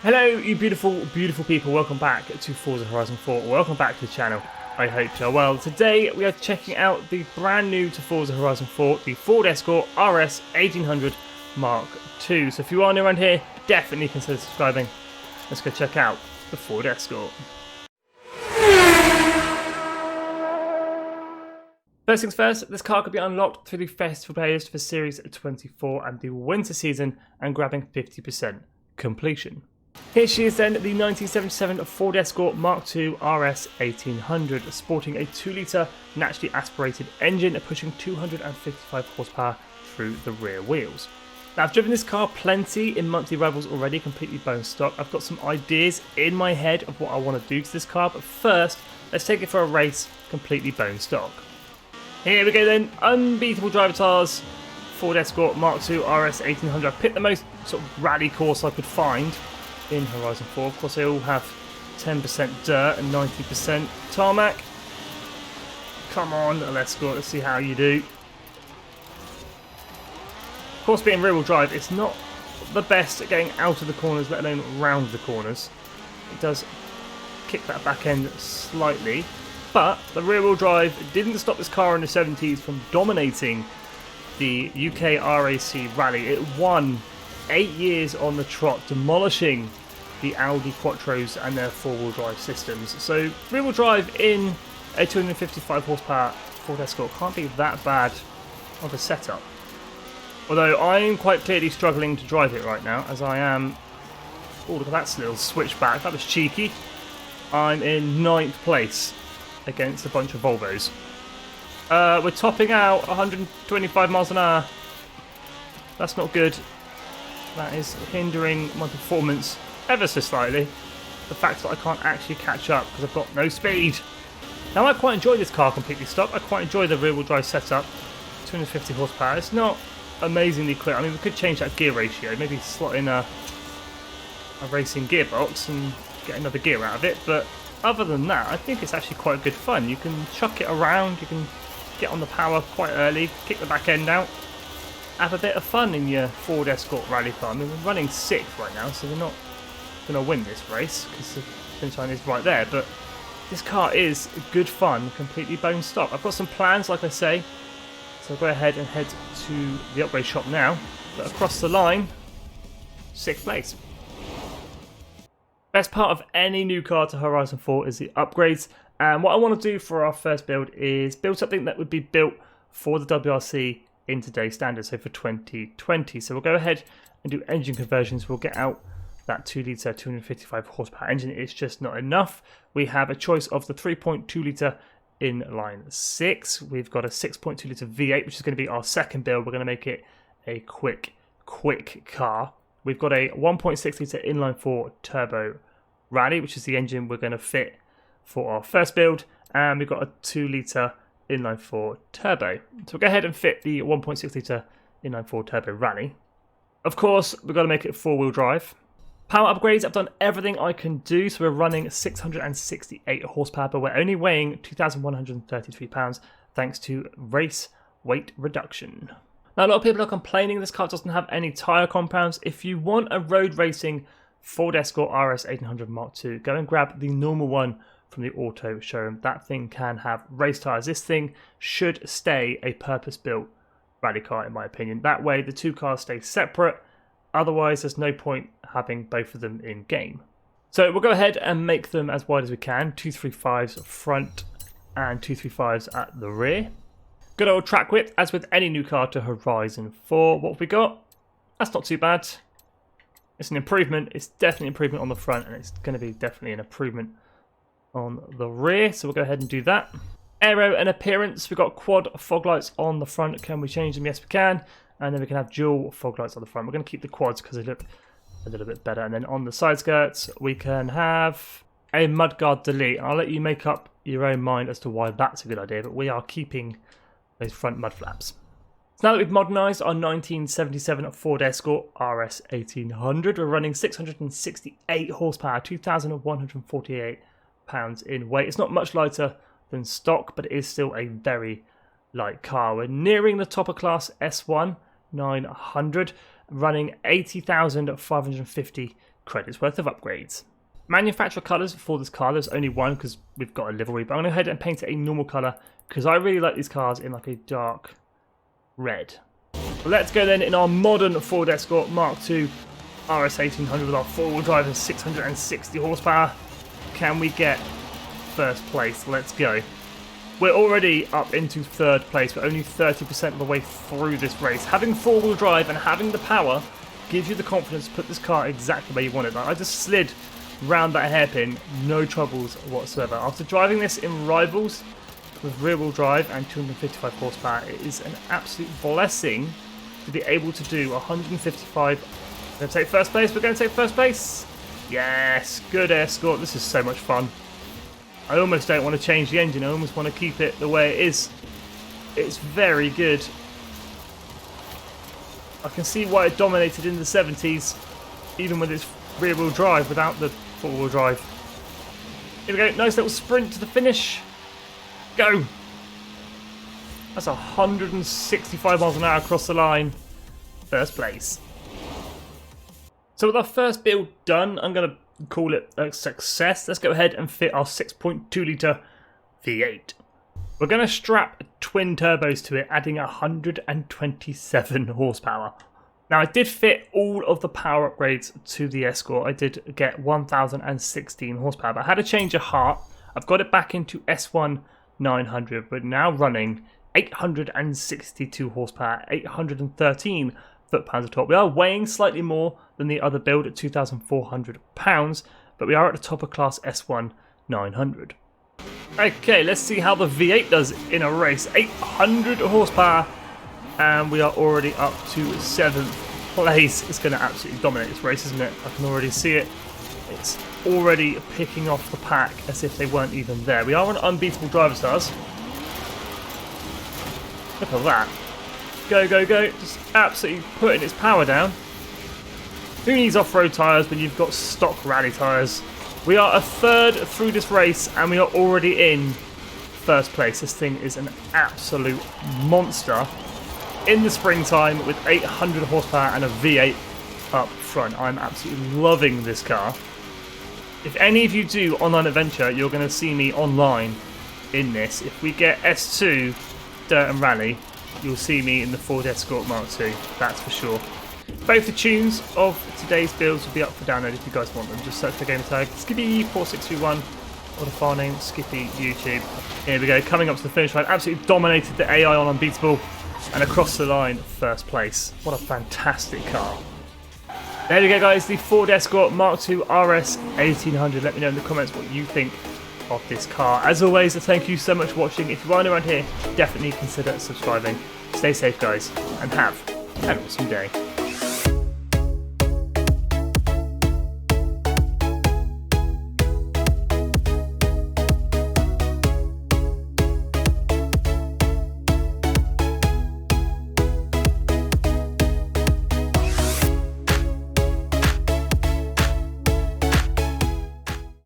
Hello you beautiful, beautiful people, welcome back to Forza Horizon 4, welcome back to the channel, I hope you're well. Today we are checking out the brand new to Forza Horizon 4, the Ford Escort RS1800 MK2. So if you are new around here, definitely consider subscribing. Let's go check out the Ford Escort. First things first, this car could be unlocked through the festival playlist for Series 24 and the winter season and grabbing 50% completion. Here she is then, the 1977 Ford Escort MK2 RS1800, sporting a 2-litre naturally aspirated engine pushing 255 horsepower through the rear wheels. Now I've driven this car plenty in monthly rivals already, completely bone stock. I've got some ideas in my head of what I want to do to this car, but first let's take it for a race completely bone stock. Here we go then, unbeatable driver tires, Ford Escort MK2 RS1800. I picked the most sort of rally course I could find in Horizon 4. Of course they all have 10% dirt and 90% tarmac. Come on, let's go, let's see how you do. Of course being rear wheel drive, it's not the best at getting out of the corners, let alone round the corners. It does kick that back end slightly, but the rear wheel drive didn't stop this car in the 70s from dominating the UK RAC rally. It won 8 years on the trot, demolishing the Audi Quattros and their 4-wheel drive systems. So rear-wheel drive in a 255 horsepower Ford Escort can't be that bad of a setup. Although I'm quite clearly struggling to drive it right now, as I am... Oh, look at that little switchback, that was cheeky. I'm in 9th place against a bunch of Volvos. We're topping out 125 miles an hour. That's not good. That is hindering my performance ever so slightly. The fact that I can't actually catch up because I've got no speed. Now I quite enjoy this car completely stock. I quite enjoy the rear wheel drive setup. 250 horsepower. It's not amazingly quick. I mean, we could change that gear ratio. Maybe slot in a racing gearbox and get another gear out of it. But other than that, I think it's actually quite good fun. You can chuck it around. You can get on the power quite early. Kick the back end out. Have a bit of fun in your Ford Escort rally car. I mean, we're running 6th right now, so we're not going to win this race because the finish line is right there. But this car is good fun, completely bone stock. I've got some plans, like I say, so I'll go ahead and head to the upgrade shop now. But across the line, 6th place. Best part of any new car to Horizon 4 is the upgrades. And what I want to do for our first build is build something that would be built for the WRC in today's standards, so for 2020. So we'll go ahead and do engine conversions. We'll get out that 2-litre 255 horsepower engine. It's just not enough. We have a choice of the 3.2 litre in line 6. We've got a 6.2 litre V8, which is going to be our second build. We're going to make it a quick car. We've got a 1.6 litre inline 4 turbo rally, which is the engine we're going to fit for our first build, and we've got a 2 litre inline 4 turbo. So we'll go ahead and fit the 1.6 litre inline 4 turbo rally. Of course, we've got to make it 4-wheel drive. Power upgrades, I've done everything I can do. So we're running 668 horsepower, but we're only weighing 2,133 pounds thanks to race weight reduction. Now, a lot of people are complaining this car doesn't have any tyre compounds. If you want a road racing Ford Escort RS1800 MK2, go and grab the normal one from the auto showroom. That thing can have race tyres. This thing should stay a purpose-built rally car, in my opinion. That way the two cars stay separate. Otherwise there's no point having both of them in game. So we'll go ahead and make them as wide as we can. 235s front and 235s at the rear. Good old track width, as with any new car to Horizon 4. What have we got? That's not too bad. It's an improvement. It's definitely an improvement on the front, and it's going to be definitely an improvement on the rear, so we'll go ahead and do that. Aero and appearance, we've got quad fog lights on the front. Can we change them? Yes we can. And then we can have dual fog lights on the front. We're going to keep the quads because they look a little bit better. And then on the side skirts we can have a mudguard delete. I'll let you make up your own mind as to why that's a good idea, but we are keeping those front mud flaps. So now that we've modernised our 1977 Ford Escort RS1800, we're running 668 horsepower, 2,148 pounds in weight. It's not much lighter than stock, but it is still a very light car. We're nearing the top of class S1 900, running 80,550 credits worth of upgrades. Manufacturer colours for this car, there's only one because we've got a livery, but I'm going to go ahead and paint it a normal colour because I really like these cars in like a dark red. Let's go then in our modern Ford Escort Mark II RS1800 with our 4-wheel drive and 660 horsepower. Can we get first place? Let's go. We're already up into third place. We're only 30% of the way through this race. Having 4-wheel drive and having the power gives you the confidence to put this car exactly where you want it. Like, I just slid round that hairpin, no troubles whatsoever. After driving this in Rivals with rear-wheel drive and 255 horsepower, it is an absolute blessing to be able to do 155. We're going to take first place. We're going to take first place. Yes, good Escort. This is so much fun. I almost don't want to change the engine. I almost want to keep it the way it is. It's very good. I can see why it dominated in the 70s, even with its rear-wheel drive without the 4-wheel drive. Here we go. Nice little sprint to the finish. Go. That's 165 miles an hour across the line. First place. So with our first build done, I'm going to call it a success. Let's go ahead and fit our 6.2 litre V8. We're going to strap twin turbos to it, adding 127 horsepower. Now I did fit all of the power upgrades to the Escort. I did get 1016 horsepower, but I had a change of heart. I've got it back into S1900. We're now running 862 horsepower, 813 foot-pounds of torque. We are weighing slightly more than the other build at 2,400 pounds, but we are at the top of class S1900. Okay, let's see how the V8 does in a race. 800 horsepower, and we are already up to 7th place. It's going to absolutely dominate this race, isn't it? I can already see it. It's already picking off the pack as if they weren't even there. We are on unbeatable driver stars. Look at that. Go, go, go. Just absolutely putting its power down. Who needs off-road tyres when you've got stock rally tyres? We are a third through this race and we are already in first place. This thing is an absolute monster in the springtime with 800 horsepower and a V8 up front. I'm absolutely loving this car. If any of you do online adventure, you're going to see me online in this. If we get S2 Dirt and Rally, you'll see me in the Ford Escort Mark II, that's for sure. Both the tunes of today's builds will be up for download if you guys want them. Just search the game tag Skippy 4631 or the file name Skippy YouTube. Here we go, coming up to the finish line. Absolutely dominated the AI on Unbeatable and across the line, first place. What a fantastic car. There we go guys, the Ford Escort Mark II RS1800. Let me know in the comments what you think of this car. As always, thank you so much for watching. If you are new around here, definitely consider subscribing. Stay safe guys, and have an awesome day.